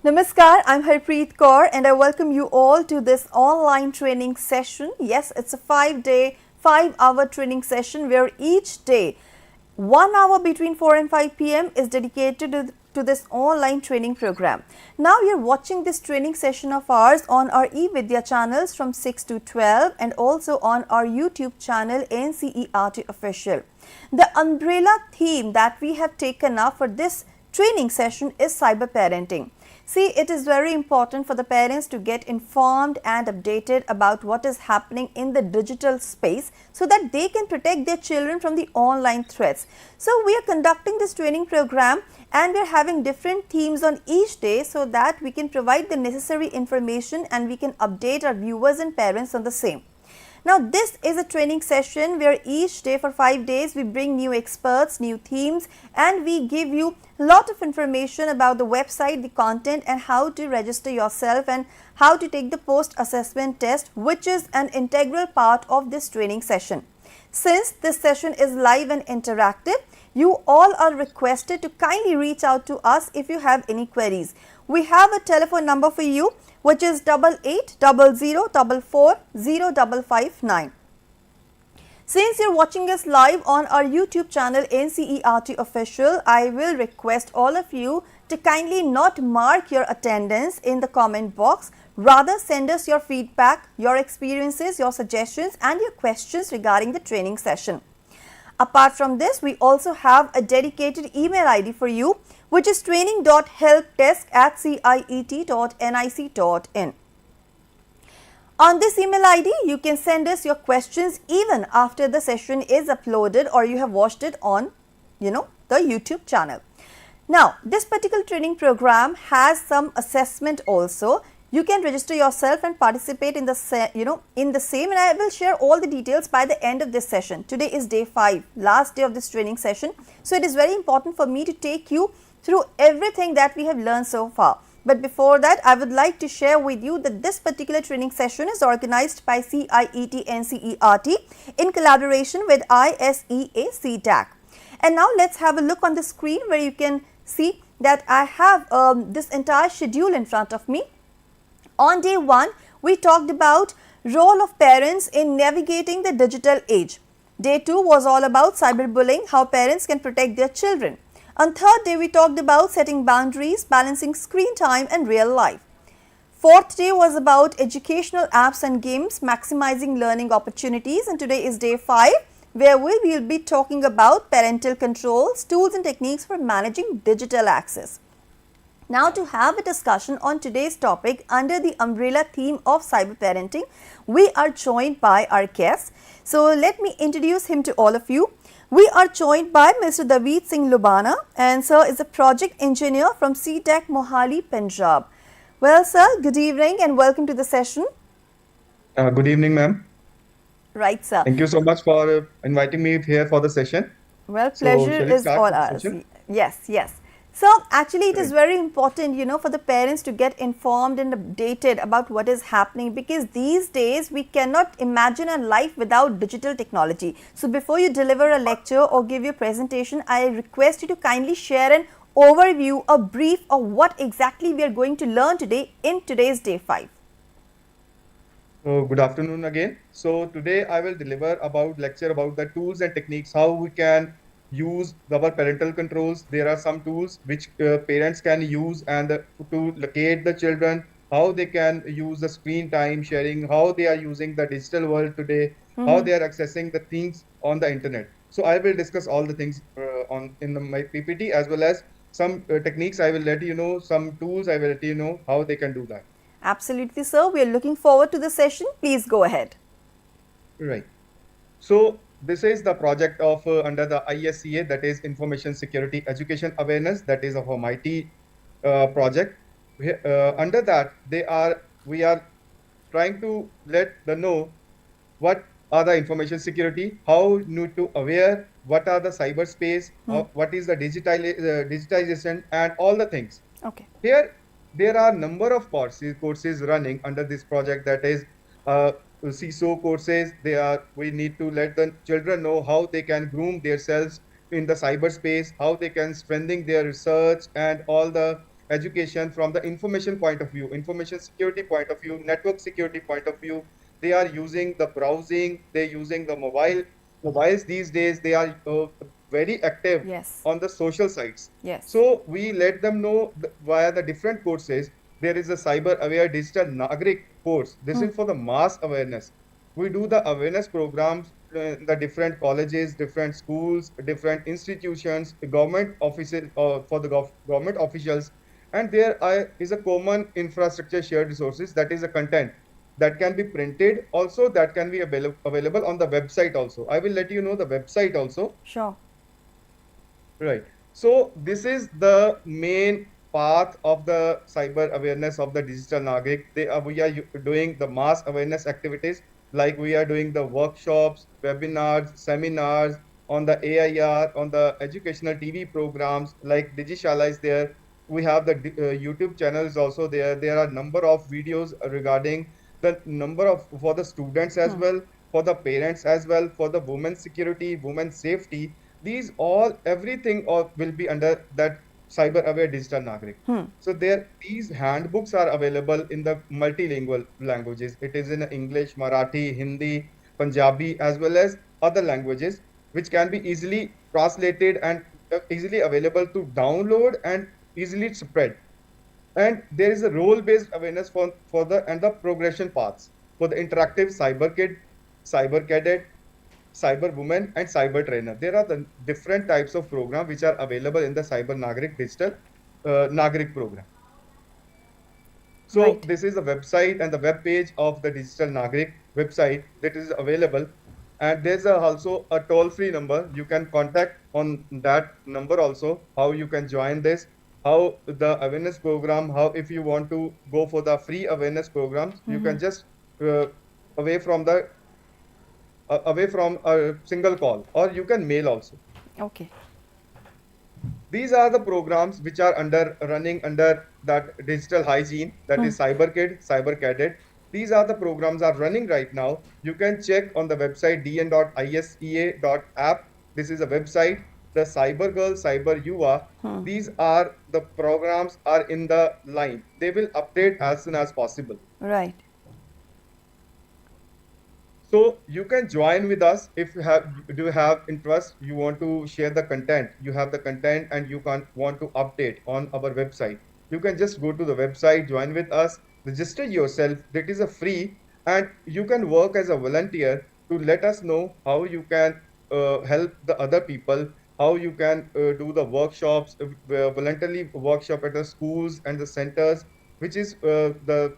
Namaskar, I'm Harpreet Kaur and I welcome you all to this online training session. Yes, it's a 5-day, 5-hour training session where each day 1 hour between 4 and 5 p.m. is dedicated to this online training program. Now you're watching this training session of ours on our eVidya channels from 6 to 12 and also on our YouTube channel NCERT Official. The umbrella theme that we have taken up for this training session is cyber parenting. See, it is very important for the parents to get informed and updated about what is happening in the digital space so that they can protect their children from the online threats. So, we are conducting this training program and we are having different themes on each day so that we can provide the necessary information and we can update our viewers and parents on the same. Now, this is a training session where each day for 5 days we bring new experts, new themes and we give you a lot of information about the website, the content and how to register yourself and how to take the post-assessment test, which is an integral part of this training session. Since this session is live and interactive, you all are requested to kindly reach out to us if you have any queries. We have a telephone number for you which is 8800440559. Since you're watching us live on our YouTube channel NCERT Official, I will request all of you to kindly not mark your attendance in the comment box. Rather, send us your feedback, your experiences, your suggestions and your questions regarding the training session. Apart from this, we also have a dedicated email ID for you, which is training.helpdesk@ciet.nic.in. On this email ID, you can send us your questions even after the session is uploaded or you have watched it on, the YouTube channel. Now, this particular training program has some assessment also. You can register yourself and participate in the same, and I will share all the details by the end of this session. Today is day 5, last day of this training session. So, it is very important for me to take you through everything that we have learned so far. But before that, I would like to share with you that this particular training session is organized by CIET NCERT in collaboration with ISEA CTAC. And now let's have a look on the screen where you can see that I have this entire schedule in front of me. On day 1, we talked about role of parents in navigating the digital age. Day 2 was all about cyberbullying, how parents can protect their children. On third day, we talked about setting boundaries, balancing screen time and real life. Fourth day was about educational apps and games, maximizing learning opportunities. And today is day 5, where we will be talking about parental controls, tools and techniques for managing digital access. Now, to have a discussion on today's topic under the umbrella theme of cyber parenting, we are joined by our guest. So, let me introduce him to all of you. We are joined by Mr. Daveed Singh Lubana, and sir is a project engineer from CTAC Mohali, Punjab. Well, sir, good evening and welcome to the session. Good evening, ma'am. Right, sir. Thank you so much for inviting me here for the session. Well, pleasure shall we is start all with the ours. session? Yes. So, actually, it is very important, for the parents to get informed and updated about what is happening, because these days we cannot imagine a life without digital technology. So, before you deliver a lecture or give your presentation, I request you to kindly share an overview, a brief of what exactly we are going to learn today in today's day 5. Good afternoon again. So today I will deliver lecture about the tools and techniques, how we can use our parental controls. There are some tools which parents can use to locate the children, how they can use the screen time sharing, how they are using the digital world today, how they are accessing the things on the internet. So I will discuss all the things my PPT, as well as some techniques. I will let you know, some tools I will let you know how they can do that. Absolutely, sir. We are looking forward to the session. Please go ahead. Right. So this is the project of under the ISCA, that is Information Security Education Awareness, that is of a mighty project. Under that, we are trying to let them know what are the information security, how need to aware, what are the cyberspace, what is the digitization and all the things. Okay. Here there are number of courses running under this project, that is CISO courses. We need to let the children know how they can groom themselves in the cyberspace, how they can strengthen their research and all the education from the information point of view, information security point of view, network security point of view. They are using the browsing, they're using the mobiles these days. They are very active Yes. on the social sites. Yes. So we let them know via the different courses. There is a cyber aware digital Nagrik course. This is for the mass awareness. We do the awareness programs in the different colleges, different schools, different institutions, the government offices, for the government officials. And is a common infrastructure shared resources, that is a content that can be printed also, that can be available on the website also. I will let you know the website also. Sure. Right. So this is the main path of the cyber awareness of the digital Nagrik. We are doing the mass awareness activities, like we are doing the workshops, webinars, seminars on the AIR, on the educational TV programs like Digishala is there. We have the YouTube channel is also there. There are number of videos regarding the number of for the students as well, for the parents as well, for the women's security, women's safety. These all everything will be under that cyber aware digital Nagrik. So these handbooks are available in the multilingual languages. It is in English, Marathi, Hindi, Punjabi, as well as other languages, which can be easily translated and easily available to download and easily spread. And there is a role-based awareness for the progression paths for the interactive cyber kid, cyber cadet, cyber woman, and cyber trainer. There are the different types of program which are available in the cyber Nagrik digital Nagrik program. So Right. this is the website and the web page of the digital Nagrik website that is available. And there's also a toll-free number. You can contact on that number also, how you can join this, how the awareness program, how if you want to go for the free awareness programs, you can just away from a single call, or you can mail also. Okay. These are the programs which are running under that digital hygiene, that is Cyber Kid, Cyber Cadet. These are the programs are running right now. You can check on the website dn.isea.app. This is a website. The Cyber Girl, Cyber Yuva. These are the programs are in the line. They will update as soon as possible. Right. So you can join with us if you have interest, you want to share the content, you have the content and you want to update on our website. You can just go to the website, join with us, register yourself. That is a free, and you can work as a volunteer to let us know how you can help the other people, how you can do the workshops, voluntarily workshop at the schools and the centers, which is the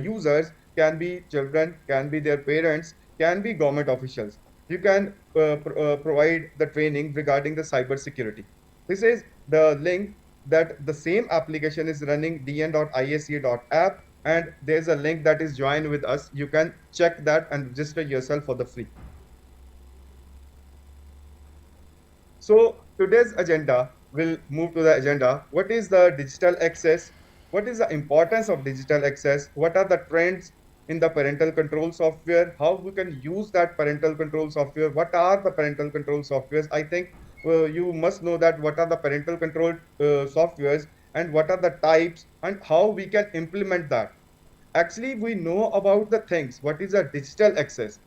users can be children, can be their parents, can be government officials. You can provide the training regarding the cyber security. This is the link that the same application is running dn.isea.app, and there's a link that is joined with us. You can check that and register yourself for the free. So today's agenda, we'll move to the agenda. What is the digital access? What is the importance of digital access? What are the trends in the parental control software? How we can use that parental control software? What are the parental control softwares? I think you must know that what are the parental control softwares and what are the types and how we can implement that. Actually, we know about the things. What is a digital access?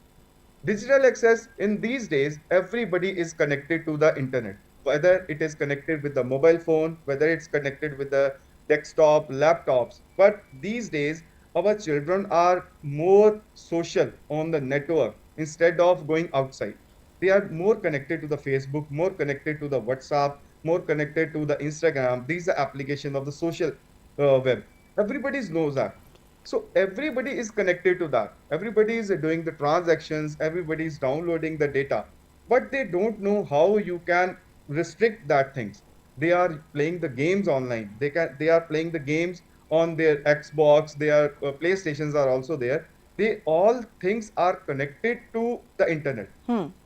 Digital access in these days, everybody is connected to the internet, whether it is connected with the mobile phone, whether it's connected with the desktop, laptops. But these days, our children are more social on the network instead of going outside. They are more connected to the Facebook, more connected to the WhatsApp, more connected to the Instagram. These are applications of the social web. Everybody knows that. So everybody is connected to that. Everybody is doing the transactions. Everybody is downloading the data, but they don't know how you can restrict that things. They are playing the games online. They are playing the games on their Xbox. Their PlayStations are also there. They all things are connected to the internet.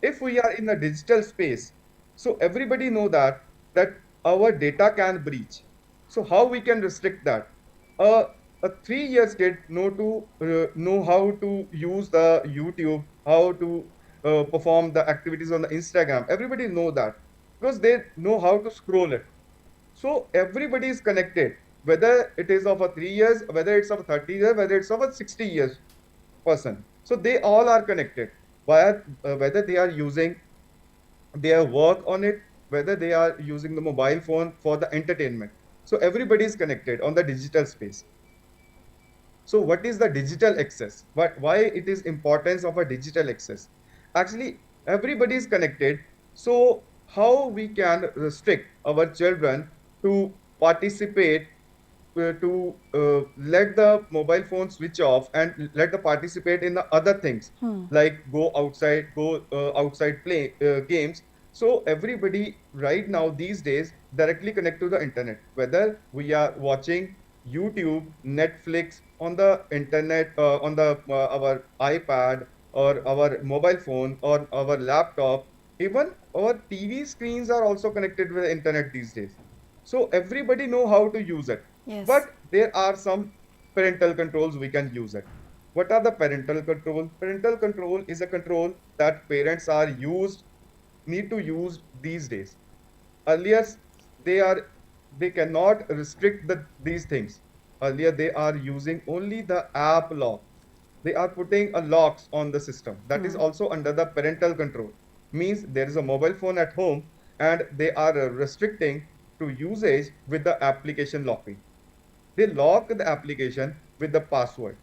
If we are in a digital space, so everybody know that our data can breach. So how we can restrict that? A 3 year kid know how to use the YouTube, how to perform the activities on the Instagram. Everybody know that because they know how to scroll it. So everybody is connected. whether it is of a 3 years, whether it's of a 30 years, whether it's of a 60 years person. So they all are connected via whether they are using their work on it, whether they are using the mobile phone for the entertainment. So everybody is connected on the digital space. So what is the digital access? Why it is importance of a digital access? Actually, everybody is connected. So how we can restrict our children to participate, let the mobile phone switch off and let the participate in the other things like go outside, go outside play games. So everybody right now these days directly connect to the internet, whether we are watching YouTube, Netflix on the internet, on the our iPad or our mobile phone or our laptop. Even our TV screens are also connected with the internet these days. So everybody know how to use it. Yes. But there are some parental controls we can use it. What are the parental control? Parental control is a control that parents are need to use these days. Earlier, they are they cannot restrict these things. Earlier, they are using only the app lock. They are putting a locks on the system. That is also under the parental control. Means there is a mobile phone at home and they are restricting to usage with the application locking. They lock the application with the password,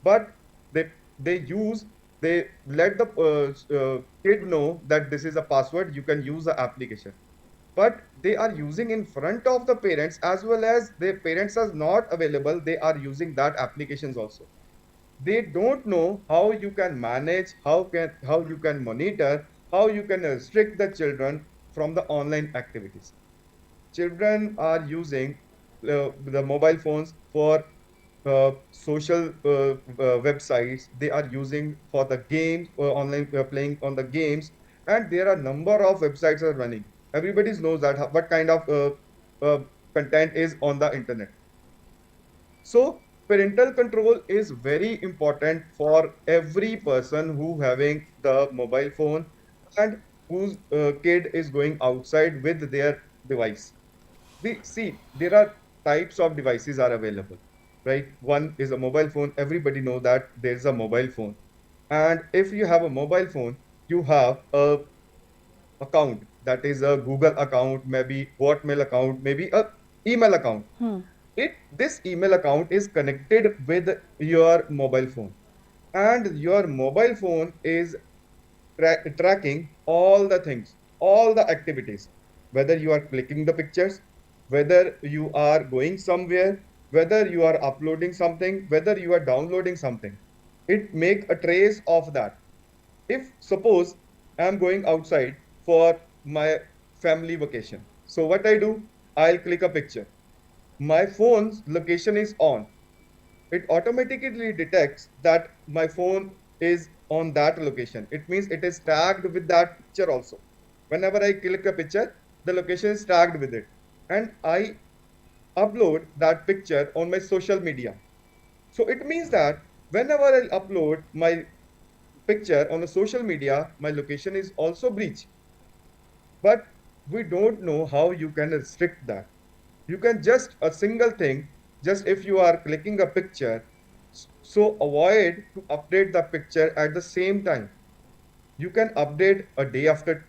but they they use they let the kid know that this is a password, you can use the application, but they are using in front of the parents, as well as their parents are not available, they are using that applications also. They don't know how you can manage, how you can monitor, how you can restrict the children from the online activities. Children are using the mobile phones for social websites. They are using for the games, online playing on the games, and there are number of websites are running. Everybody knows that what kind of content is on the internet. So parental control is very important for every person who having the mobile phone and whose kid is going outside with their device. We see there are types of devices are available, right? One is a mobile phone. Everybody know that there's a mobile phone. And if you have a mobile phone, you have a account, that is a Google account, maybe Hotmail account, maybe a email account. This email account is connected with your mobile phone, and your mobile phone is tracking all the things, all the activities, whether you are clicking the pictures, whether you are going somewhere, whether you are uploading something, whether you are downloading something. It make a trace of that. If suppose I'm going outside for my family vacation, so what I do, I'll click a picture. My phone's location is on. It automatically detects that my phone is on that location. It means it is tagged with that picture also. Whenever I click a picture, the location is tagged with it. And I upload that picture on my social media. So it means that whenever I upload my picture on a social media, my location is also breached. But we don't know how you can restrict that. You can just a single thing, just if you are clicking a picture, so avoid to update the picture at the same time. You can update a day after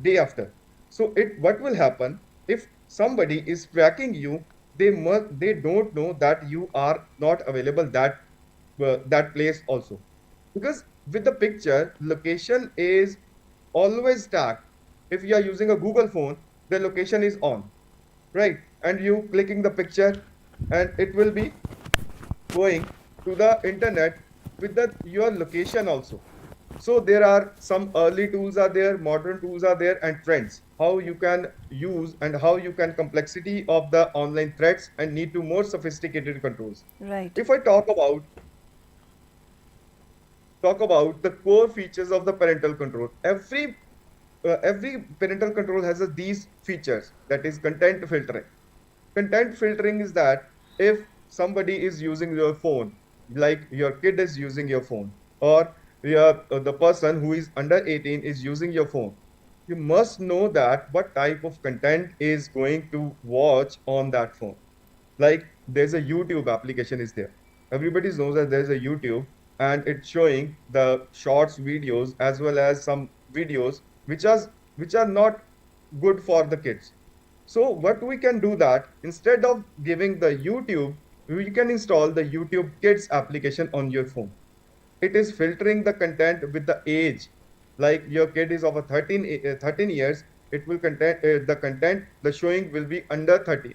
day after. So what will happen if somebody is tracking you, they don't know that you are not available that place also, because with the picture location is always tagged. If you are using a Google phone, the location is on, right? And you clicking the picture and it will be going to the internet with your location also. So there are some early tools are there, modern tools are there, and trends, how you can use and how you can complexity of the online threats and need to more sophisticated controls. Right. If I talk about the core features of the parental control, every parental control has these features, that is content filtering. Content filtering is that if somebody is using your phone, like your kid is using your phone, or the person who is under 18 is using your phone, you must know that what type of content is going to watch on that phone. Like there's a YouTube application is there. Everybody knows that there's a YouTube, and it's showing the shorts videos as well as some videos which are not good for the kids. So what we can do that instead of giving the YouTube, we can install the YouTube Kids application on your phone. It is filtering the content with the age. Like your kid is of a 13 years, it will the showing will be under 30.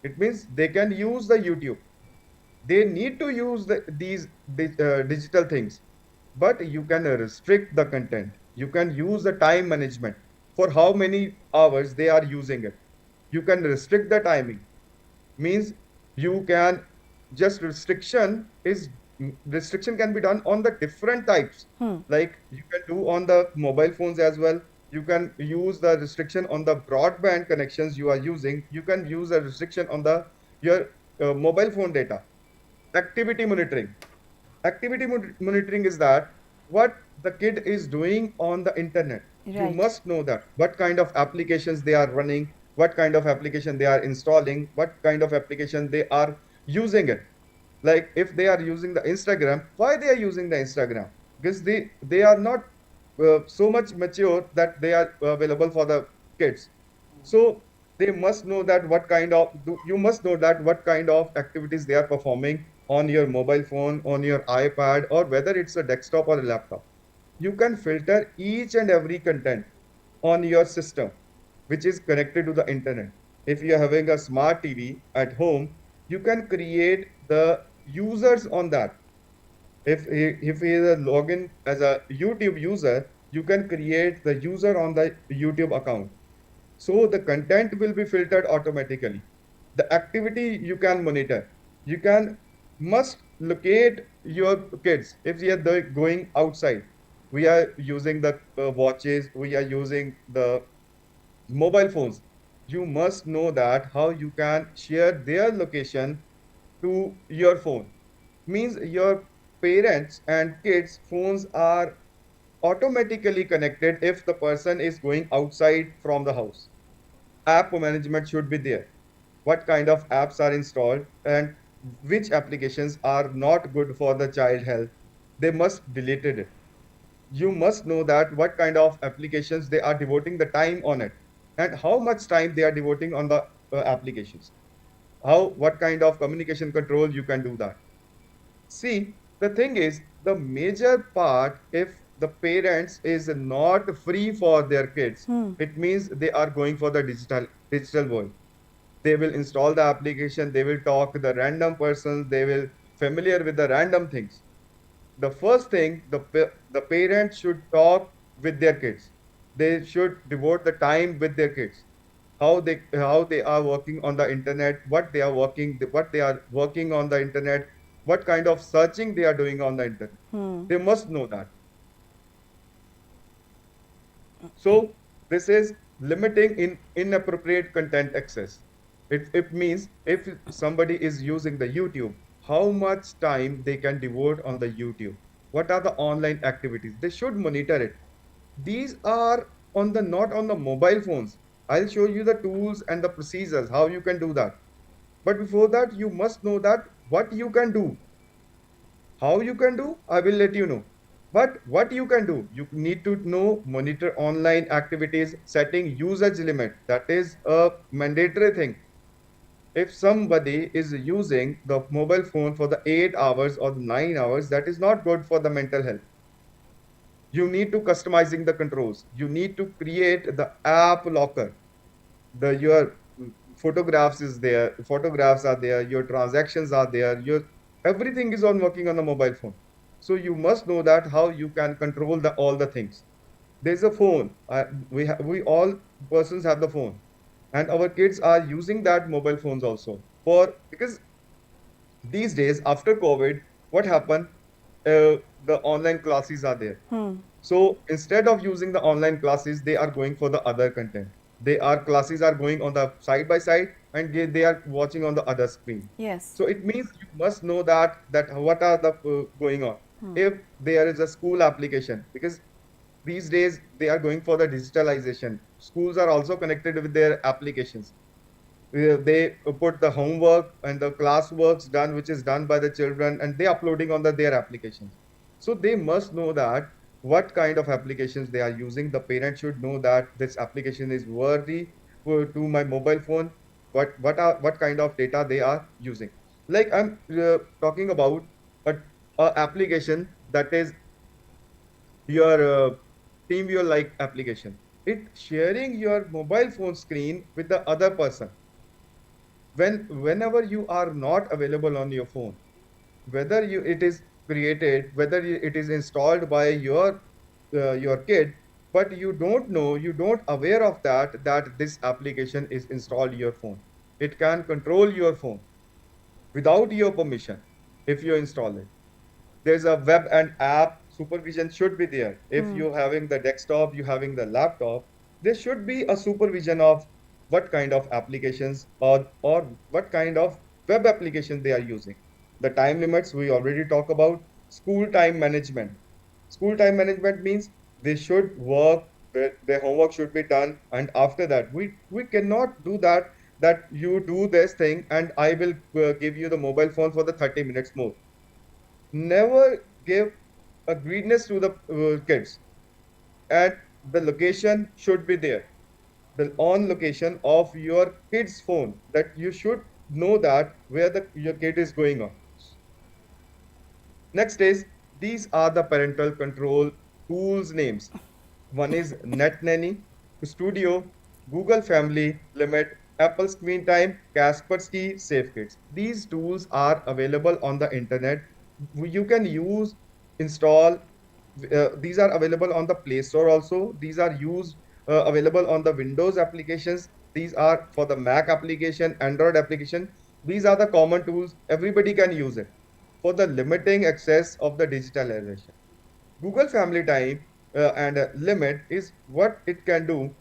It means they can use the YouTube. They need to use these digital things, but you can restrict the content. You can use the time management for how many hours they are using it. You can restrict the timing. Means you can just restriction can be done on the different types. Like you can do on the mobile phones as well. You can use the restriction on the broadband connections you are using. You can use a restriction on the your mobile phone data. Activity monitoring. Monitoring is that what the kid is doing on the internet. You Right. must know that what kind of applications they are running, what kind of application they are installing, what kind of application they are using it. Like if they are using the Instagram, why they are using the Instagram? Because they are not so much mature that they are available for the kids. So they must know that you must know that what kind of activities they are performing on your mobile phone, on your iPad, or whether it's a desktop or a laptop. You can filter each and every content on your system which is connected to the internet. If you are having a smart TV at home, you can create the users on that. If he is a login as a YouTube user, you can create the user on the YouTube account. So the content will be filtered automatically. The activity you can monitor. You can must locate your kids if they are going outside. We are using the watches. We are using the mobile phones. You must know that how you can share their location to your phone. Means your parents and kids phones are automatically connected if the person is going outside from the house. App management should be there. What kind of apps are installed and which applications are not good for the child health, they must delete it. You must know that what kind of applications they are devoting the time on it, and how much time they are devoting on the applications. What kind of communication control you can do that. See, the thing is, the major part, if the parents is not free for their kids, it means they are going for the digital world. They will install the application, they will talk to the random persons, they will familiar with the random things. The first thing, the parents should talk with their kids. They should devote the time with their kids. How they are working on the internet, what they are working on the internet, what kind of searching they are doing on the internet. They must know that. So this is limiting in inappropriate content access. It means if somebody is using the YouTube, how much time they can devote on the YouTube. What are the online activities? They should monitor it. These are on the not on the mobile phones. I'll show you the tools and the procedures, how you can do that. But before that, you must know that what you can do. How you can do, I will let you know. But what you can do, you need to know, monitor online activities, setting usage limit. That is a mandatory thing. If somebody is using the mobile phone for the 8 hours or 9 hours, that is not good for the mental health. You need to customizing the controls. You need to create the app locker. Your photographs is there, photographs are there, your transactions are there, your everything is on working on the mobile phone. So you must know that how you can control the all the things. There's a phone. We all persons have the phone, and our kids are using that mobile phones also for because these days after COVID, what happened? The online classes are there. So instead of using the online classes, they are going for the other content. Classes are going on the side by side, and they are watching on the other screen. Yes. So it means you must know that what are the going on. If there is a school application, because these days they are going for the digitalization. Schools are also connected with their applications. they put the homework and the classworks done, which is done by the children, and they uploading on their applications. So they must know that what kind of applications they are using. The parent should know that this application is worthy to my mobile phone. What kind of data they are using. Like I'm talking about a, a application that is your TeamViewer like application. It sharing your mobile phone screen with the other person whenever you are not available on your phone, whether it is created, whether it is installed by your kid, but you don't know, you don't aware of that this application is installed your phone. It can control your phone without your permission if you install it. There's a web and app supervision should be there. If Hmm. you're having the desktop, you're having the laptop, there should be a supervision of what kind of applications or what kind of web application they are using. The time limits we already talk about. School time management. School time management means they should work, their homework should be done, and after that, we cannot do that you do this thing and I will give you the mobile phone for the 30 minutes more. Never give a greenness to the kids, and the location should be there, the on location of your kid's phone, that you should know that where your kid is going on. Next is, these are the parental control tools names. One is NetNanny, Studio, Google Family Limit, Apple Screen Time, Kaspersky, SafeKids. These tools are available on the internet. You can use, install. These are available on the Play Store also. These are available on the Windows applications. These are for the Mac application, Android application. These are the common tools. Everybody can use it for the limiting access of the digitalization. Google Family Time and limit is what it can do.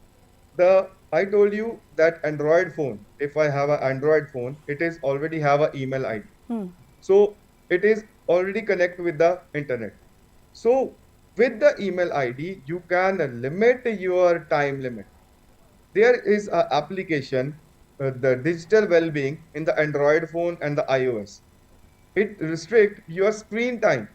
I told you that Android phone, if I have an Android phone, it is already have an email ID. Hmm. So it is already connect with the internet. So with the email ID, you can limit your time limit. There is an application, the digital well-being in the Android phone and the iOS. It restrict your screen time.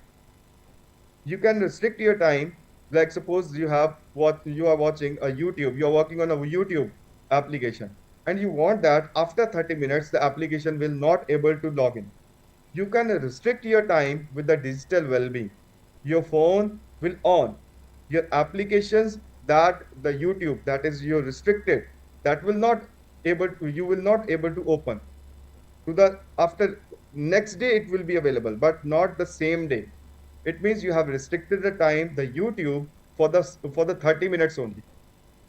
You can restrict your time. Like suppose you are watching a YouTube, you are working on a YouTube application, and you want that after 30 minutes the application will not able to log in. You can restrict your time with the digital well-being. Your phone will on. Your applications that the YouTube that is your restricted, that will not you will not able to open. To the after next day it will be available, but not the same day. It means you have restricted the time, the YouTube for the 30 minutes only.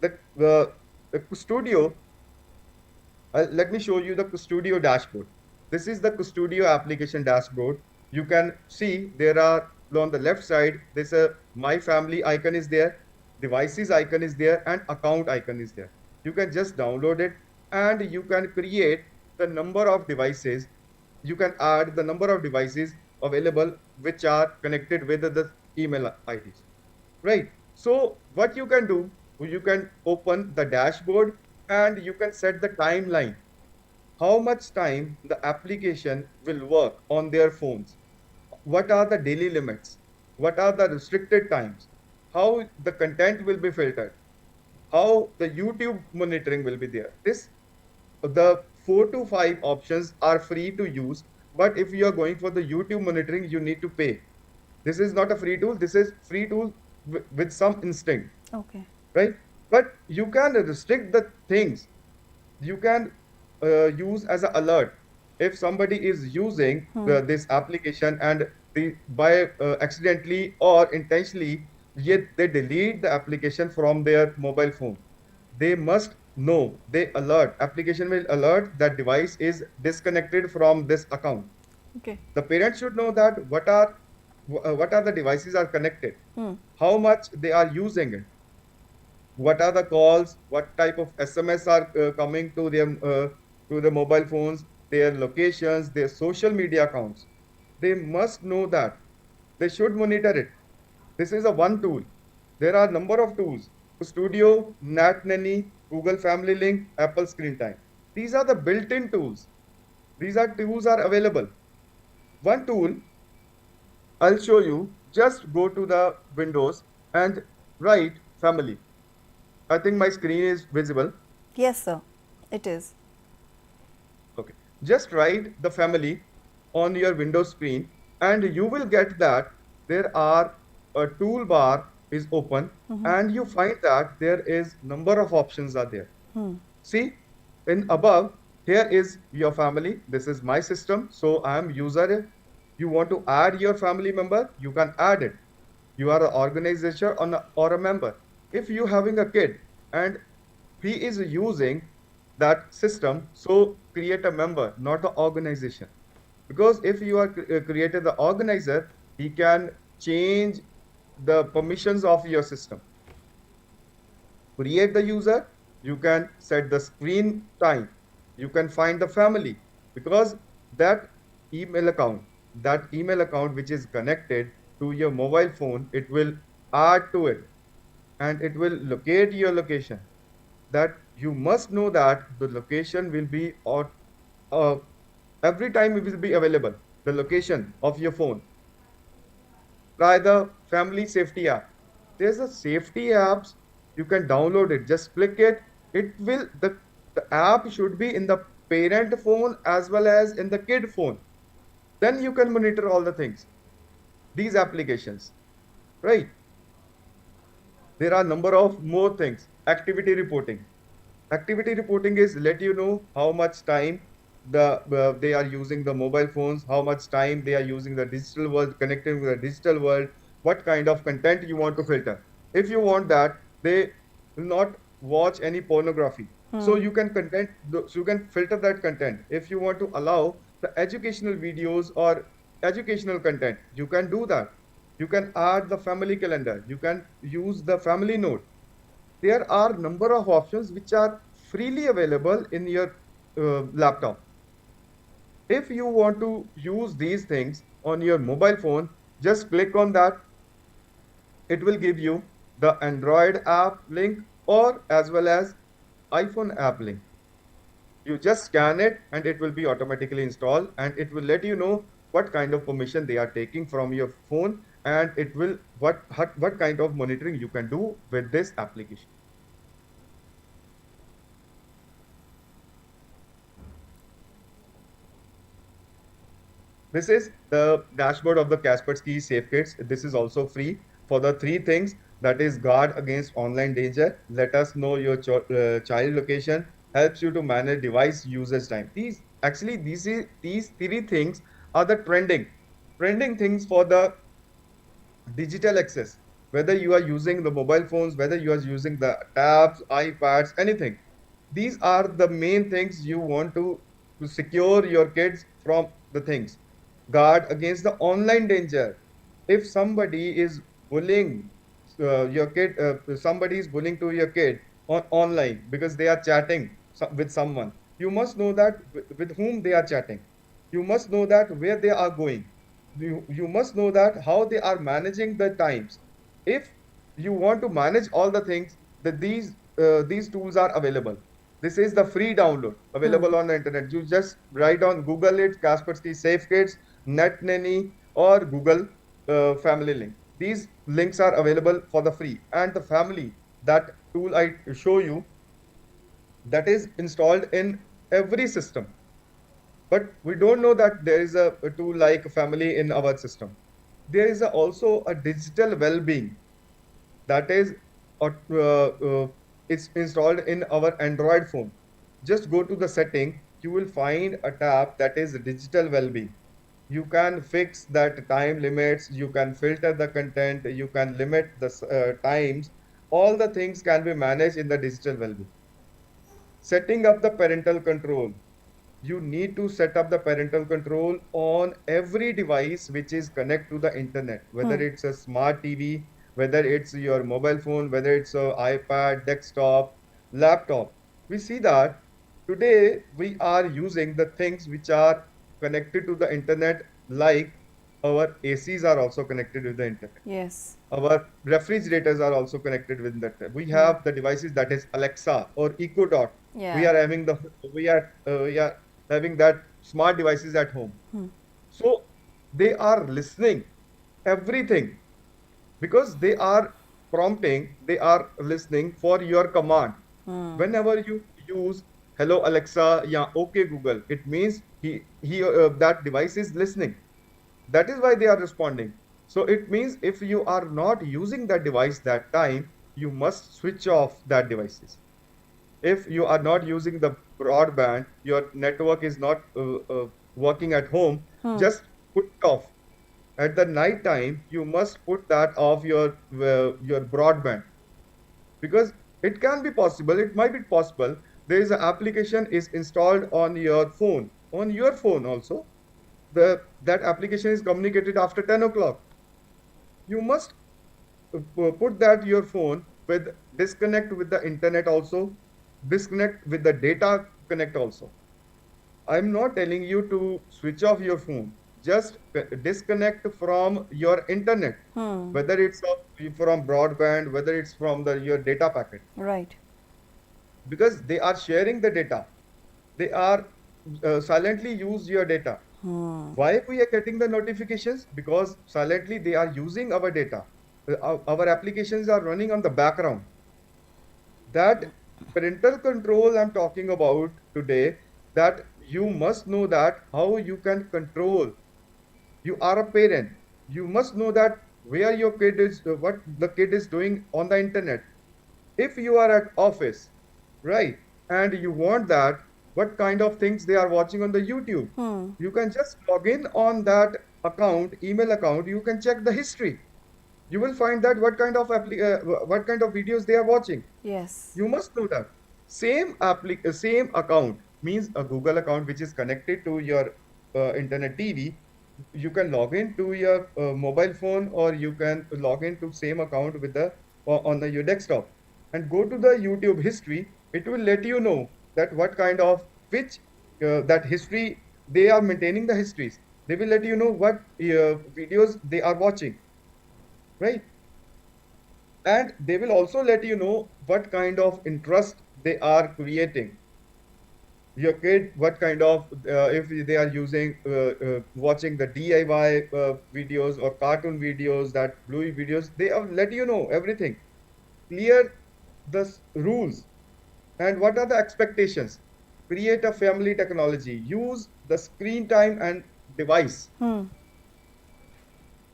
The Studio, let me show you the Studio dashboard. This is the Studio application dashboard. You can see there are on the left side, there's a My Family icon is there, devices icon is there, and account icon is there. You can just download it and you can create the number of devices. You can add the number of devices available which are connected with the email IDs. Right. So what you can do, you can open the dashboard and you can set the timeline. How much time the application will work on their phones? What are the daily limits? What are the restricted times? How the content will be filtered? How the YouTube monitoring will be there? The 4 to 5 options are free to use, but if you are going for the YouTube monitoring, you need to pay. This is not a free tool. This is free tool with some instinct, Okay. right? But you can restrict the things. You can use as an alert if somebody is using Hmm. this application and by accidentally or intentionally, yet they delete the application from their mobile phone. They must know. They alert. Application will alert that device is disconnected from this account. Okay. The parents should know that what are the devices are connected, Hmm. how much they are using it, what are the calls, what type of SMS are coming to the mobile phones, their locations, their social media accounts. They must know that. They should monitor it. This is a one tool. There are number of tools: Studio, NatNanny, Google Family Link, Apple Screen Time. These are the built-in tools. These are tools are available. One tool I'll show you. Just go to the Windows and write family. I think my screen is visible. Yes, sir, it is. Okay. Just write the family on your Windows screen and you will get that there are a toolbar is open and you find that there is number of options are there. See, in above, here is your family. This is my system. So I am user. You want to add your family member, you can add it. You are an organizer or a member. If you having a kid and he is using that system, so create a member, not the organization. Because if you are created the organizer, he can change the permissions of your system. Create the user, you can set the screen time, you can find the family, because that email account which is connected to your mobile phone, it will add to it and it will locate your location. That you must know that the location will be or every time it will be available, the location of your phone. Try the family safety app. There's a safety apps, you can download it, just click it. It will the app should be in the parent phone as well as in the kid phone. Then you can monitor all the things, these applications, right? There are number of more things. Activity reporting. Activity reporting is let you know how much time they are using the mobile phones, how much time they are using the digital world, connecting with the digital world, what kind of content you want to filter. If you want that, they will not watch any pornography. So you can so you can filter that content. If you want to allow the educational videos or educational content, you can do that. You can add the family calendar. You can use the family note. There are number of options which are freely available in your laptop. If you want to use these things on your mobile phone, just click on that. It will give you the Android app link or as well as iPhone app link. You just scan it and it will be automatically installed and it will let you know what kind of permission they are taking from your phone and it will what kind of monitoring you can do with this application. This is the dashboard of the Kaspersky SafeKits. This is also free for the three things, that is guard against online danger, let us know your child location, helps you to manage device usage time. These three things are the trending things for the digital access. Whether you are using the mobile phones, whether you are using the tabs, iPads, anything. These are the main things you want to secure your kids from the things. Guard against the online danger. If somebody is bullying your kid, somebody is bullying to your kid on online because they are chatting with someone, you must know that with whom they are chatting. You must know that where they are going. You must know that how they are managing the times. If you want to manage all the things, that these tools are available. This is the free download available on the internet. You just write on Google it, Kaspersky SafeKits, NetNanny, or Google Family Link. These links are available for the free. And the family, that tool I show you, that is installed in every system. But we don't know that there is a tool like family in our system. There is also a digital well-being that is it's installed in our Android phone. Just go to the setting, you will find a tab that is digital well-being. You can fix that time limits, you can filter the content, you can limit the times. All the things can be managed in the digital well-being. Setting up the parental control. You need to set up the parental control on every device which is connected to the internet, whether it's a smart TV, whether it's your mobile phone, whether it's a iPad, desktop, laptop. We see that today we are using the things which are connected to the internet, like our ACs are also connected with the internet. Yes. Our refrigerators are also connected with that. We have the devices that is Alexa or Echo Dot. Yeah. We are having the we are having that smart devices at home. So they are listening everything because they are prompting, they are listening for your command. Whenever you use hello Alexa, yeah, okay Google, it means that device is listening. That is why they are responding. So it means if you are not using that device that time, you must switch off that devices. If you are not using the broadband, your network is not working at home, just put it off. At the night time, you must put that off your broadband, because it can be possible, it might be possible, there is an application is installed on your phone also, that application is communicated after 10 o'clock. You must put that your phone with disconnect with the internet also, disconnect with the data connect also. I'm not telling you to switch off your phone. Just disconnect from your internet, whether it's from broadband, whether it's from your data packet, Right. because they are sharing the data. They are silently use your data. Why we are getting the notifications? Because silently they are using our data. Our applications are running on the background. That parental control I'm talking about today, that you must know that how you can control. You are a parent, you must know that where your kid is, what the kid is doing on the internet. If you are at office, right, and you want that what kind of things they are watching on the YouTube, you can just log in on that account, email account, you can check the history. You will find that what kind of videos they are watching. Yes. You must know that. Same account means a Google account which is connected to your internet TV. You can log in to your mobile phone, or you can log into same account with the on your desktop and go to the YouTube history. It will let you know that what kind of which that history they are maintaining the histories. They will let you know what videos they are watching, right? And they will also let you know what kind of interest they are creating. Your kid, what kind of if they are using watching the DIY videos or cartoon videos, that bluey videos, they have let you know everything. Clear the rules and what are the expectations. Create a family technology, use the screen time and device,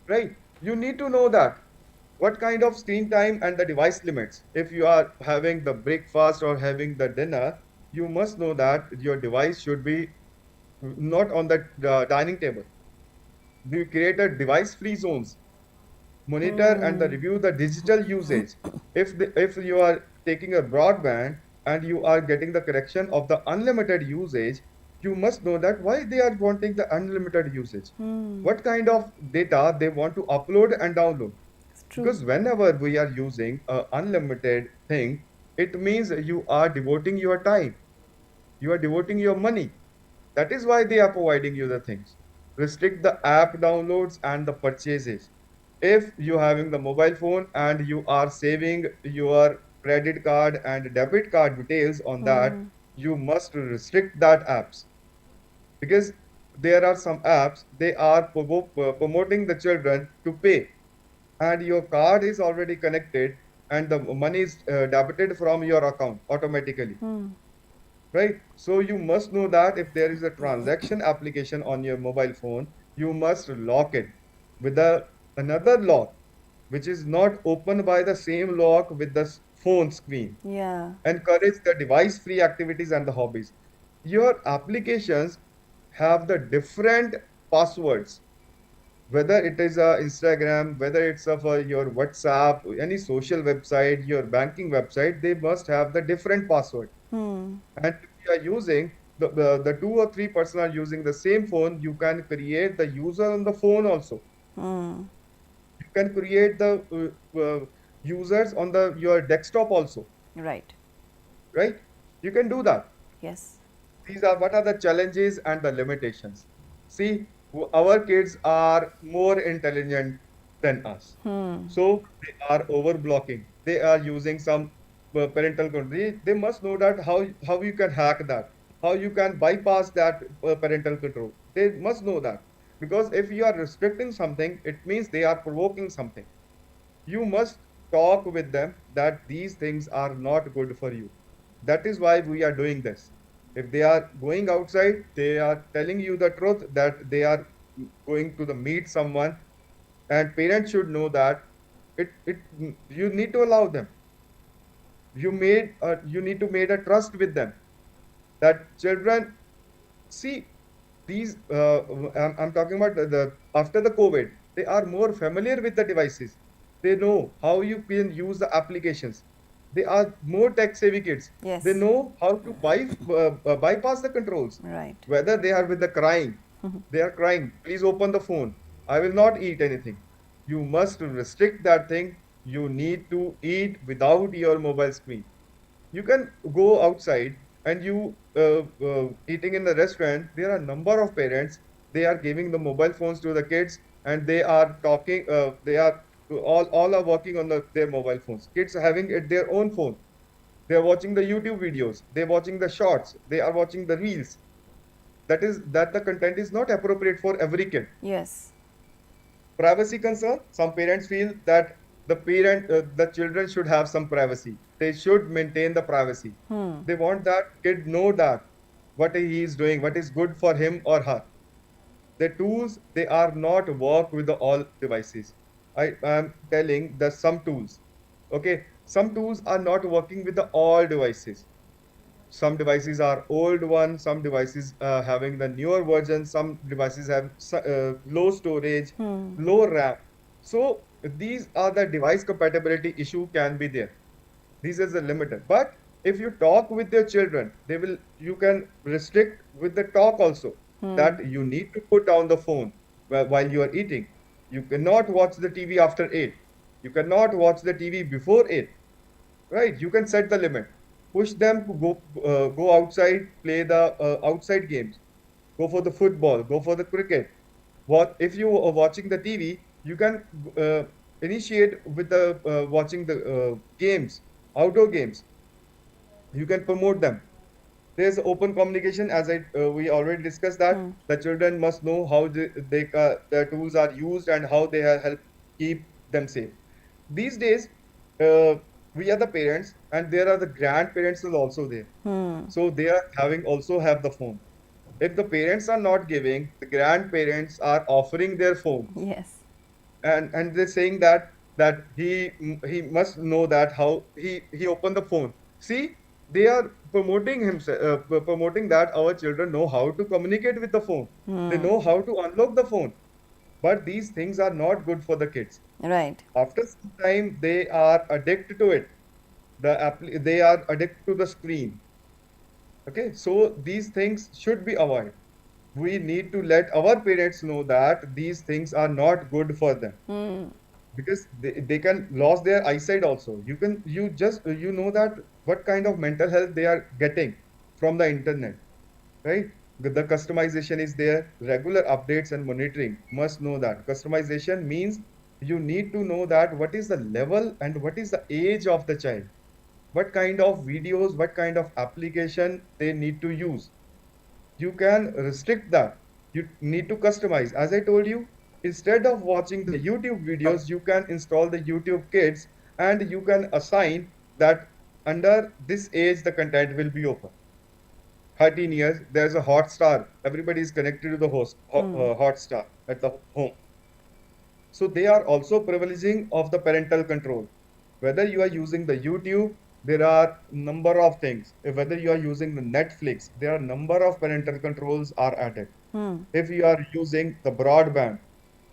right? You need to know that what kind of screen time and the device limits. If you are having the breakfast or having the dinner, you must know that your device should be not on the dining table. We created device free zones, monitor and review the digital usage. If you are taking a broadband and you are getting the correction of the unlimited usage, you must know that why they are wanting the unlimited usage, what kind of data they want to upload and download. It's true. Because whenever we are using a unlimited thing, it means you are devoting your time, you are devoting your money. That is why they are providing you the things. Restrict the app downloads and the purchases. If you having the mobile phone and you are saving your credit card and debit card details on that, you must restrict that apps, because there are some apps they are promoting the children to pay, and your card is already connected and the money is debited from your account automatically, right? So you must know that if there is a transaction application on your mobile phone, you must lock it with another lock which is not opened by the same lock with the phone screen. Yeah. Encourage the device free activities and the hobbies. Your applications have the different passwords, whether it is a Instagram, whether it's for your WhatsApp, any social website, your banking website, they must have the different password. And if you are using the two or three person are using the same phone, you can create the user on the phone also. You can create the users on the your desktop also, Right. right? You can do that. Yes. These are what are the challenges and the limitations. See, our kids are more intelligent than us. So they are over blocking. They are using some parental control. They must know that how you can hack that, how you can bypass that parental control. They must know that, because if you are restricting something, it means they are provoking something. You must talk with them that these things are not good for you. That is why we are doing this. If they are going outside, they are telling you the truth that they are going to the meet someone, and parents should know that it you need to allow them. You need to make a trust with them, that children see these I'm talking about the after the COVID, they are more familiar with the devices. They know how you can use the applications. They are more tech savvy kids. They Yes. know how to bypass the controls. Right. Whether they are with the crying, they are crying, please open the phone, I will not eat anything. You must restrict that thing. You need to eat without your mobile screen. You can go outside and you eating in the restaurant, there are a number of parents, they are giving the mobile phones to the kids, and they are talking, they are all are working on their mobile phones. Kids are having it their own phone. They are watching the YouTube videos, they're watching the shorts, they are watching the reels. That the content is not appropriate for every kid. Yes. Privacy concern, some parents feel that the children should have some privacy. They should maintain the privacy. They want that kid know that what he is doing, what is good for him or her. The tools, they are not work with the all devices. I am telling the some tools. Okay, some tools are not working with the all devices. Some devices are old one, some devices having the newer version, some devices have low storage, low RAM. So these are the device compatibility issue can be there. This is the limiter. But if you talk with your children, you can restrict with the talk also, that you need to put down the phone while you are eating. You cannot watch the TV after 8. You cannot watch the TV before 8. Right? You can set the limit. Push them to go outside, play the outside games. Go for the football, go for the cricket. What if you are watching the TV, you can initiate with the watching the games, outdoor games. You can promote them. There's open communication, as we already discussed that the children must know how the tools are used and how they help keep them safe. These days, we are the parents, and there are the grandparents is also there. So they are also have the phone. If the parents are not giving, the grandparents are offering their phone, Yes. and they're saying that he must know that how he opened the phone. See, they are promoting himself, promoting that our children know how to communicate with the phone. They know how to unlock the phone. But these things are not good for the kids. Right. After some time, they are addicted to it. They are addicted to the screen. Okay, so these things should be avoided. We need to let our parents know that these things are not good for them, because they can lose their eyesight also. You know that what kind of mental health they are getting from the internet, right? The customization is there, regular updates and monitoring must know that. Customization means you need to know that what is the level and what is the age of the child, what kind of videos, what kind of application they need to use. You can restrict that. You need to customize. As I told you, instead of watching the YouTube videos, you can install the YouTube Kids, and you can assign that under this age the content will be open. 13 years, there's a Hotstar. Everybody is connected to the Hotstar at the home. So they are also privileging of the parental control. Whether you are using the YouTube, there are number of things. Whether you are using the Netflix, there are number of parental controls are added. If you are using the broadband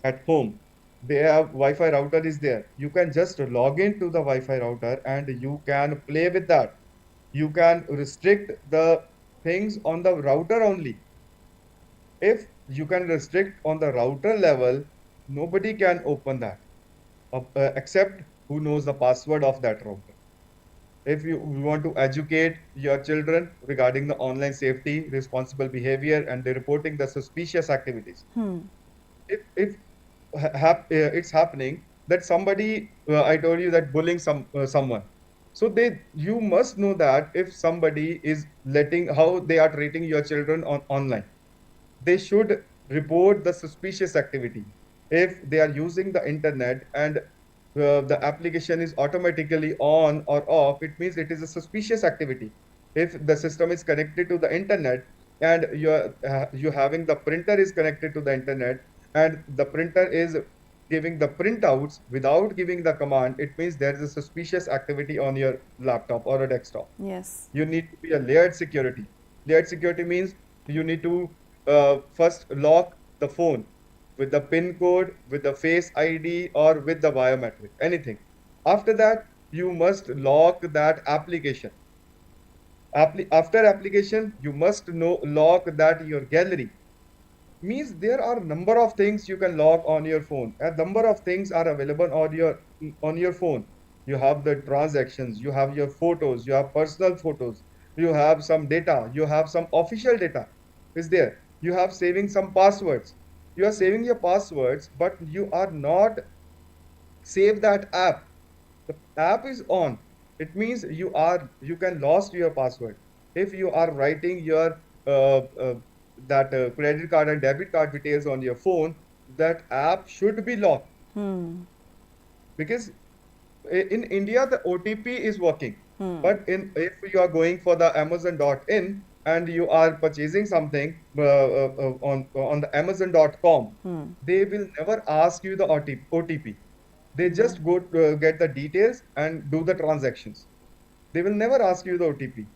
at home, they have Wi-Fi router is there. You can just log into the Wi-Fi router and you can play with that. You can restrict the things on the router only. If you can restrict on the router level, nobody can open that except who knows the password of that router. If you want to educate your children regarding the online safety, responsible behavior, and the reporting the suspicious activities, if it's happening that somebody, I told you that bullying someone, So you must know that if somebody is how they are treating your children online, they should report the suspicious activity. If they are using the internet and the application is automatically on or off, it means it is a suspicious activity. If the system is connected to the internet and you having the printer is connected to the internet and the printer is giving the printouts without giving the command, it means there is a suspicious activity on your laptop or a desktop. Yes. You need to be a layered security. Layered security means you need to first lock the phone with the PIN code, with the Face ID, or with the biometric, anything. After that, you must lock that application. After application, you must lock that your gallery. Means there are number of things you can log on your phone. A number of things are available on your phone. You have the transactions, you have your photos, you have personal photos, you have some data, you have some official data is there. You have saving some passwords. You are saving your passwords, but you are not save that app. The app is on. It means you can lost your password. If you are writing your that credit card and debit card details on your phone, that app should be locked. Because in India the OTP is working, but if you are going for the Amazon.in and you are purchasing something on the Amazon.com, they will never ask you the OTP. They just go to, get the details and do the transactions. They will never ask you the OTP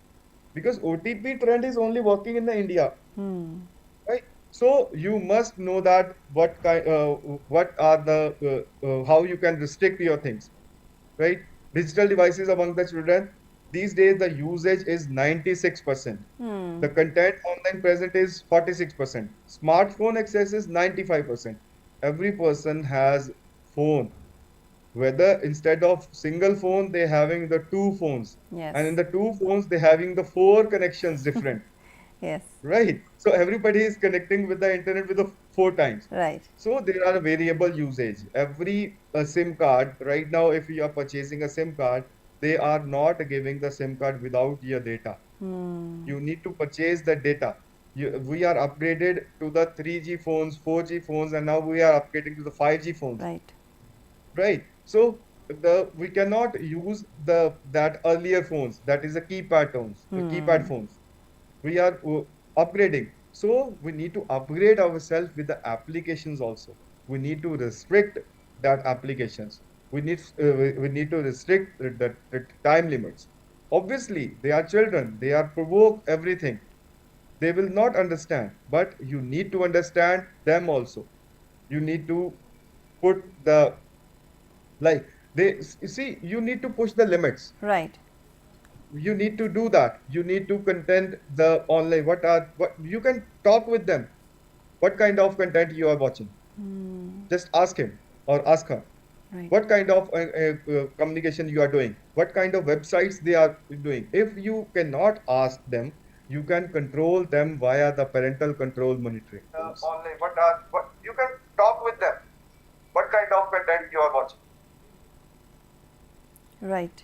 because OTP trend is only working in the India, right? So you must know that what are the how you can restrict your things, right? Digital devices among the children these days the usage is 96%. The content online present is 46%. Smartphone access is 95%. Every person has phone. Whether instead of single phone they having the two phones, Yes. and in the two phones they having the four connections different. Yes. Right. So everybody is connecting with the internet with the four times. Right. So there are variable usage. Every SIM card right now, if you are purchasing a SIM card, they are not giving the SIM card without your data. You need to purchase the data. We are upgraded to the 3G phones, 4G phones, and now we are upgrading to the 5G phones. Right. Right. So we cannot use that earlier phones. That is the keypad phones. The keypad phones. We are upgrading. So we need to upgrade ourselves with the applications also. We need to restrict that applications. We need to restrict the time limits. Obviously, they are children. They are provoke everything. They will not understand. But you need to understand them also. You need to put the you need to push the limits. Right. You need to do that. You need to content the online. What you can talk with them. What kind of content you are watching? Just ask him or ask her. Right. What kind of communication you are doing? What kind of websites they are doing? If you cannot ask them, you can control them via the parental control monitoring. Online. What you can talk with them. What kind of content you are watching? Right.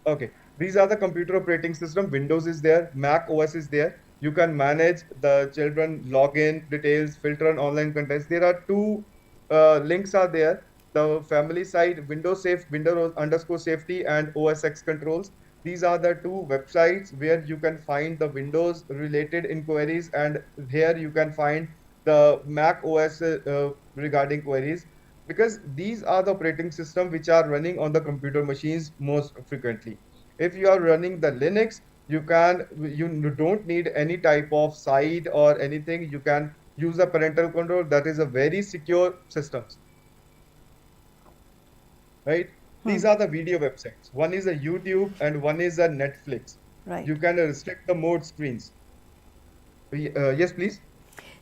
Okay. These are the computer operating system. Windows is there. Mac OS is there. You can manage the children login details, filter on online contents. There are two links are there. The family side, Windows underscore safety and OSX controls. These are the two websites where you can find the Windows related inquiries, and here you can find the Mac OS regarding queries, because these are the operating system which are running on the computer machines most frequently. If you are running the Linux, you don't need any type of site or anything. You can use a parental control. That is a very secure systems. Right? These are the video websites. One is a YouTube and one is a Netflix. Right. You can restrict the mode screens. Yes, please.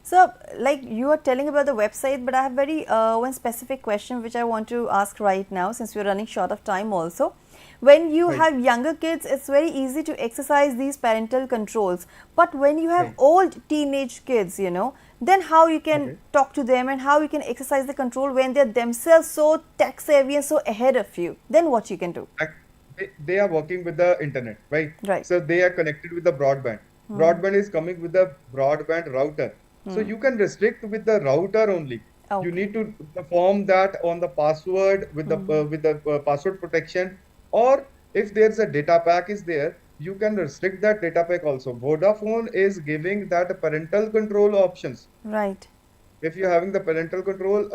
So, like you are telling about the website, but I have very one specific question which I want to ask right now, since we are running short of time also. When you Right. have younger kids, it's very easy to exercise these parental controls. But when you have Right. old teenage kids, then how you can Okay. talk to them and how you can exercise the control when they're themselves so tech savvy and so ahead of you? Then what you can do? they are working with the internet, right? Right. So they are connected with the broadband. Broadband is coming with the broadband router. So you can restrict with the router only. You Okay. need to perform that on the password with the password protection, or if there's a data pack is there, you can restrict that data pack also. Vodafone is giving that parental control options. Right. If you're having the parental control,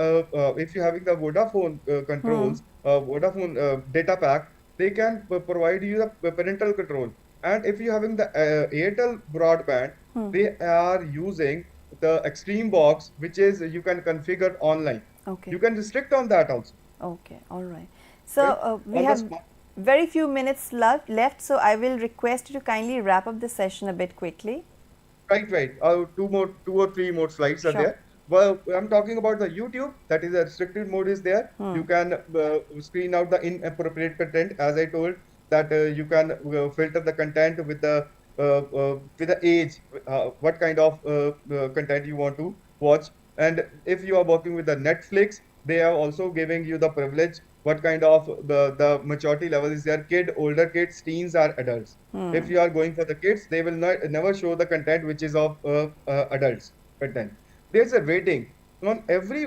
if you're having the Vodafone controls, Vodafone data pack, they can provide you the parental control. And if you're having the Airtel broadband, they are using the Extreme Box, which is you can configure online. Okay. You can restrict on that also, Okay. All right. So right? we On the have smart, very few minutes left. So I will request you to kindly wrap up the session a bit quickly. right. Two or three more slides are Sure. there. Well, I'm talking about the YouTube. That is a restricted mode is there. You can screen out the inappropriate content, as I told that you can filter the content with the age, what kind of content you want to watch. And if you are working with the Netflix, they are also giving you the privilege. What kind of the maturity level is there? Kid, older kids, teens, or adults. If you are going for the kids, they will not never show the content which is of adults content. There's a rating on every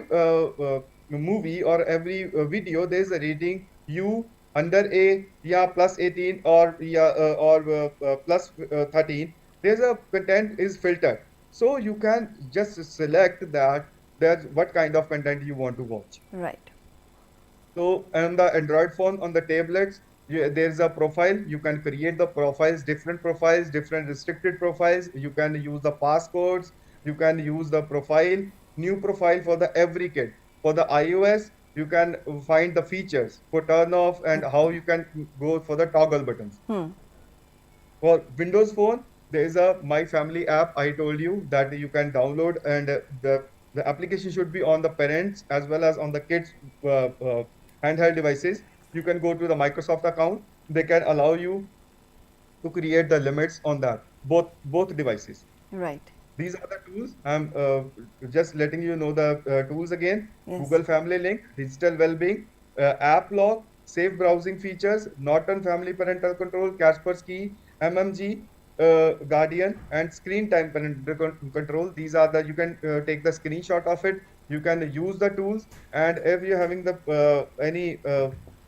movie or every video. There's a rating. You under a, yeah, plus 18 or yeah or plus 13. There's a content is filtered, so you can just select that what kind of content you want to watch. Right. So on the Android phone, on the tablets, there's a profile. You can create the profiles, different restricted profiles. You can use the passcodes. You can use the profile, new profile for the every kid. For the iOS, you can find the features for turn off and how you can go for the toggle buttons. For Windows Phone, there is a My Family app. I told you that you can download, and the application should be on the parents as well as on the kids' handheld devices. You can go to the Microsoft account. They can allow you to create the limits on that both devices. Right. These are the tools. I'm just letting you know the tools again. Yes. Google Family Link, Digital Wellbeing, App Lock, Safe Browsing Features, Norton Family Parental Control, Kaspersky, MMG, Guardian, and Screen Time Parental Control. These are the, you can take the screenshot of it. You can use the tools, and if you're having the any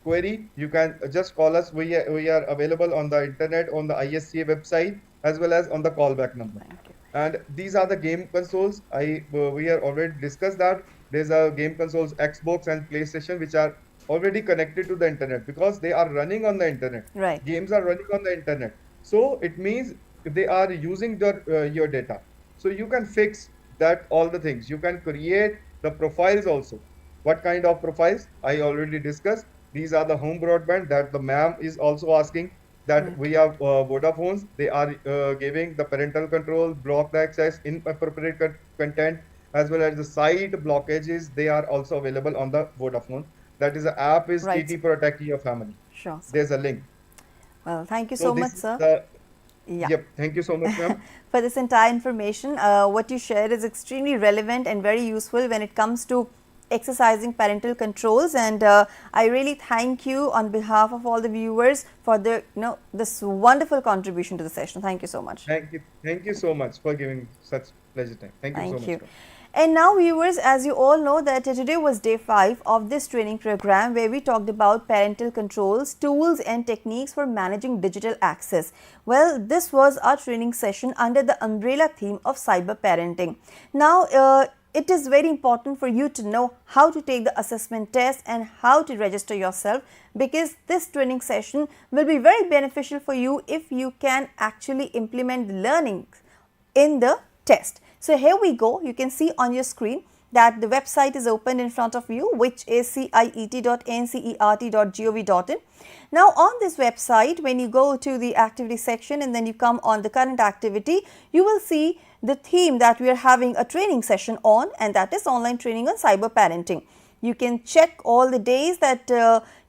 query, you can just call us. We are available on the internet, on the ISCA website, as well as on the callback number. Thank you. And these are the game consoles. We have already discussed that there's a game consoles Xbox and PlayStation which are already connected to the internet because they are running on the internet. Right. Games are running on the internet, so it means they are using your data. So you can fix that all the things. You can create the profiles also. What kind of profiles? I already discussed. These are the home broadband that the ma'am is also asking that we have Vodafones. They are giving the parental control, block the access, inappropriate content, as well as the site blockages. They are also available on the Vodafone. That is the app is Right. TT Protect Your Family. Sure. Sir. There's a link. Well, thank you So so this much, is sir. Yeah. Yep. Thank you so much, ma'am. For this entire information. What you shared is extremely relevant and very useful when it comes to exercising parental controls, and I really thank you on behalf of all the viewers for the this wonderful contribution to the session. Thank you so much. Thank you so much for giving such pleasure time. Thank you so much. Thank you. And now viewers, as you all know that today was day 5 of this training program where we talked about parental controls, tools and techniques for managing digital access. Well, this was our training session under the umbrella theme of cyber parenting. Now, it is very important for you to know how to take the assessment test and how to register yourself, because this training session will be very beneficial for you if you can actually implement the learning in the test. So here we go. You can see on your screen that the website is open in front of you, which is ciet.ncert.gov.in. Now on this website, when you go to the activity section and then you come on the current activity, you will see the theme that we are having a training session on, and that is online training on cyber parenting. You can check all the days that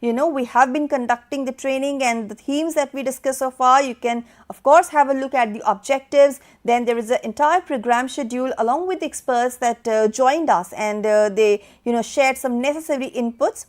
we have been conducting the training and the themes that we discussed so far. You can of course have a look at the objectives. Then there is an entire program schedule along with the experts that joined us, and they shared some necessary inputs.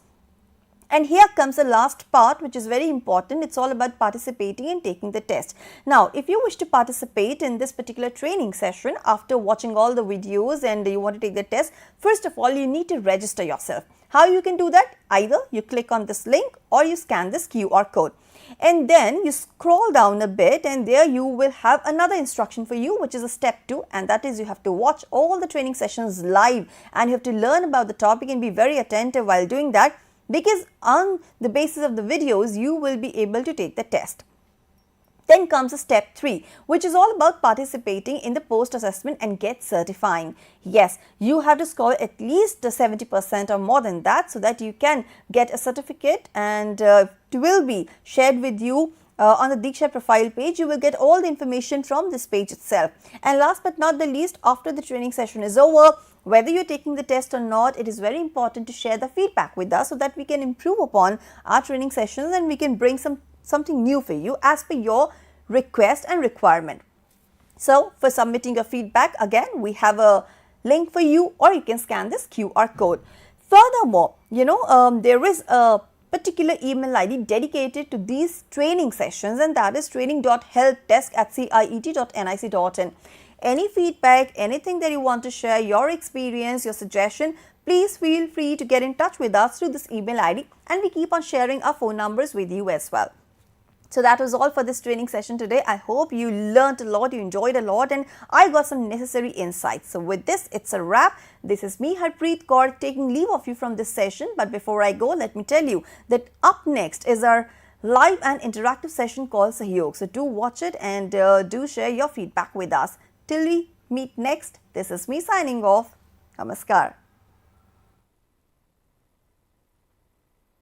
And here comes the last part, which is very important. It's all about participating and taking the test. Now, if you wish to participate in this particular training session after watching all the videos and you want to take the test, first of all, you need to register yourself. How you can do that? Either you click on this link or you scan this QR code. And then you scroll down a bit and there you will have another instruction for you, which is a step 2, and that is you have to watch all the training sessions live and you have to learn about the topic and be very attentive while doing that, because on the basis of the videos you will be able to take the test. Then comes a step 3, which is all about participating in the post assessment and get certifying. Yes, you have to score at least 70% or more than that so that you can get a certificate, and it will be shared with you on the Deeksha profile page. You will get all the information from this page itself. And last but not the least, after the training session is over, whether you're taking the test or not, it is very important to share the feedback with us so that we can improve upon our training sessions and we can bring something new for you as per your request and requirement. So, for submitting your feedback, again, we have a link for you, or you can scan this QR code. Furthermore, there is a particular email ID dedicated to these training sessions, and that is training.helpdesk@ciet.nic.in. Any feedback, anything that you want to share, your experience, your suggestion, please feel free to get in touch with us through this email ID, and we keep on sharing our phone numbers with you as well. So that was all for this training session today. I hope you learned a lot, you enjoyed a lot, and I got some necessary insights. So with this, it's a wrap. This is me, Harpreet Kaur, taking leave of you from this session. But before I go, let me tell you that up next is our live and interactive session called Sahyog. So do watch it and do share your feedback with us. Till we meet next, this is me signing off. Namaskar.